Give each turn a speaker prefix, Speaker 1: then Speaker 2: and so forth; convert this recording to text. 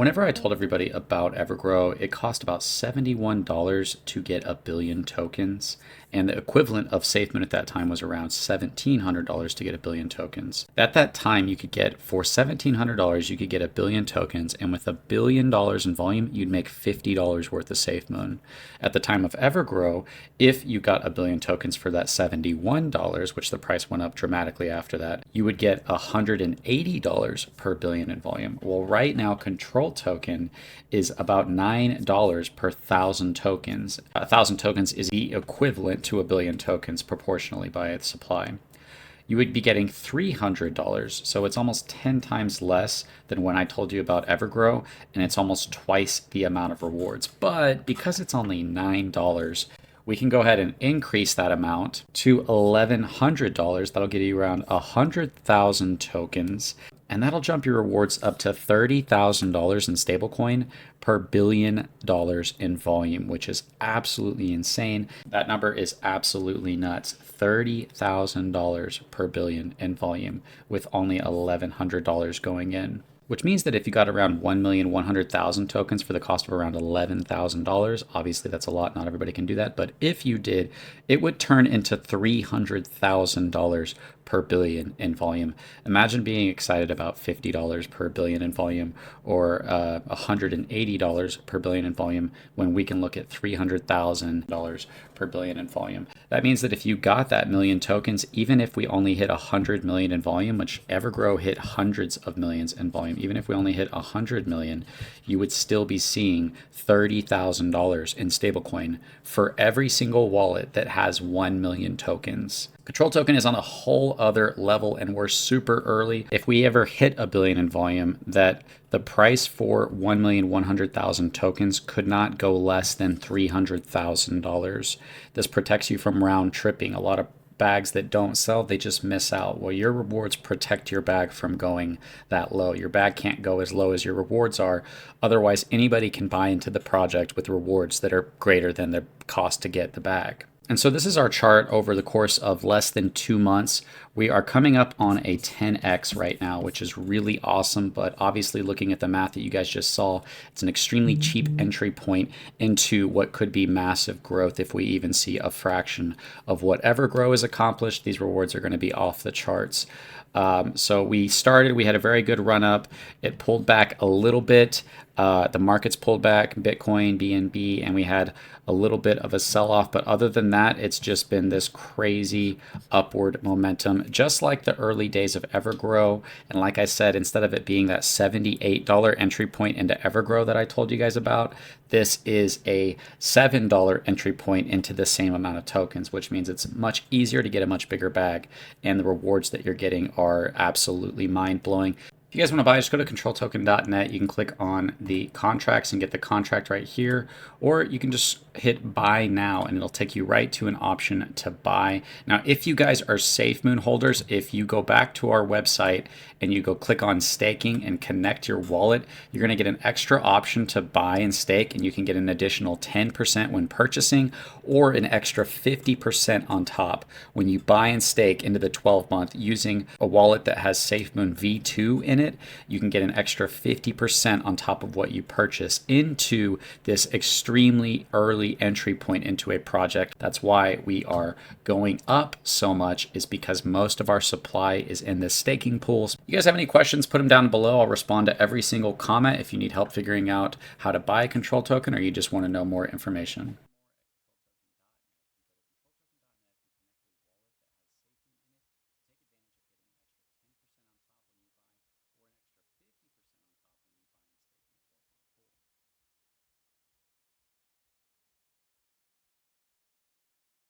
Speaker 1: Whenever I told everybody about EverGrow, it cost about $71 to get a billion tokens, and the equivalent of Safemoon at that time was around $1,700 to get a billion tokens. At that time, you could get, for $1,700, you could get a billion tokens, and with $1 billion in volume, you'd make $50 worth of Safemoon. At the time of EverGrow, if you got a billion tokens for that $71, which the price went up dramatically after that, you would get $180 per billion in volume. Well, right now, Control token is about $9 per 1,000 tokens. 1,000 tokens is the equivalent to a billion tokens proportionally by its supply. You would be getting $300, so it's almost 10 times less than when I told you about EverGrow, and it's almost twice the amount of rewards. But because it's only $9, we can go ahead and increase that amount to $1,100. That'll get you around 100,000 tokens, and that'll jump your rewards up to $30,000 in stablecoin per $1 billion in volume, which is absolutely insane. That number is absolutely nuts. $30,000 per billion in volume with only $1,100 going in. Which means that if you got around 1,100,000 tokens for the cost of around $11,000, obviously that's a lot, not everybody can do that, but if you did, it would turn into $300,000 per billion in volume. Imagine being excited about $50 per billion in volume, or $180 per billion in volume, when we can look at $300,000 per billion in volume. That means that if you got that million tokens, even if we only hit 100 million in volume, which EverGrow hit hundreds of millions in volume, even if we only hit 100 million, you would still be seeing $30,000 in stablecoin for every single wallet that has 1 million tokens. Control token is on a whole other level, and we're super early. If we ever hit a billion in volume, that the price for 1,100,000 tokens could not go less than $300,000. This protects you from round tripping. A lot of bags that don't sell, they just miss out. Well, your rewards protect your bag from going that low. Your bag can't go as low as your rewards are. Otherwise, anybody can buy into the project with rewards that are greater than the cost to get the bag. And so this is our chart over the course of less than 2 months. We are coming up on a 10x right now, which is really awesome. But obviously, looking at the math that you guys just saw, it's an extremely cheap entry point into what could be massive growth if we even see a fraction of what EverGrow has accomplished. These rewards are going to be off the charts. So we had a very good run up. It pulled back a little bit. The markets pulled back, Bitcoin, BNB, and we had a little bit of a sell-off. But other than that, it's just been this crazy upward momentum, just like the early days of EverGrow. And like I said, instead of it being that $78 entry point into EverGrow that I told you guys about, this is a $7 entry point into the same amount of tokens, which means it's much easier to get a much bigger bag, and the rewards that you're getting are absolutely mind-blowing. If you guys want to buy, just go to controltoken.net. You can click on the contracts and get the contract right here, or you can just hit buy now and it'll take you right to an option to buy. Now, if you guys are Safemoon holders, if you go back to our website and you go click on staking and connect your wallet, you're going to get an extra option to buy and stake, and you can get an additional 10% when purchasing, or an extra 50% on top when you buy and stake into the 12-month using a wallet that has Safemoon V2 in it. You can get an extra 50% on top of what you purchase into this extremely early entry point into a project. That's why we are going up so much, is because most of our supply is in this staking pools. You guys have any questions, put them down below. I'll respond to every single comment if you need help figuring out how to buy a control token or you just want to know more information.